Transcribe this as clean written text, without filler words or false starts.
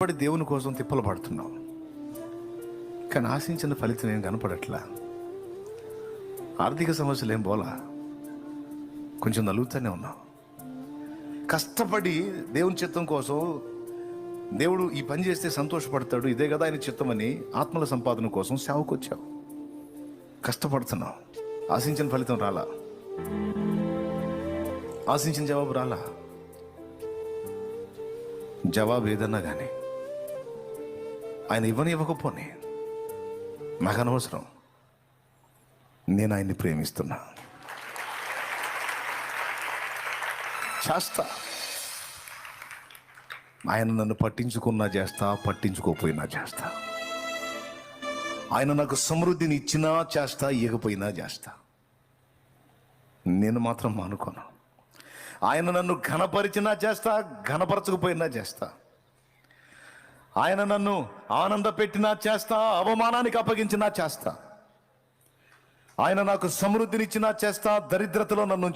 ఇప్పటి దేవుని కోసం తిప్పలు పడుతున్నాం, కానీ ఆశించిన ఫలితం ఏం కనపడట్లా. ఆర్థిక సమస్యలు ఏం పోలా, కొంచెం నలుగుతూనే ఉన్నాం. కష్టపడి దేవుని చిత్తం కోసం, దేవుడు ఈ పని చేస్తే సంతోషపడతాడు, ఇదే కదా ఆయన చిత్తం అని ఆత్మల సంపాదన కోసం సేవకు వచ్చావు. కష్టపడుతున్నావు, ఆశించిన ఫలితం రాలా, ఆశించిన జవాబు రాలా. జవాబు ఏదన్నా కానీ ఆయన ఇవ్వకపోని నాకు అనవసరం, నేను ఆయన్ని ప్రేమిస్తున్నా, చేస్తా. ఆయన నన్ను పట్టించుకున్నా చేస్తా, పట్టించుకోపోయినా చేస్తా. ఆయన నాకు సమృద్ధిని ఇచ్చినా చేస్తా, ఇవ్వకపోయినా చేస్తా. నేను మాత్రం మానుకోను. ఆయన నన్ను ఘనపరిచినా చేస్తా, ఘనపరచకపోయినా చేస్తా. ఆయన నన్ను ఆనంద పెట్టినా చేస్తా, అవమానానికి అప్పగించినా చేస్తా. ఆయన నాకు సమృద్ధినిచ్చినా చేస్తా, దరిద్రతలో నన్ను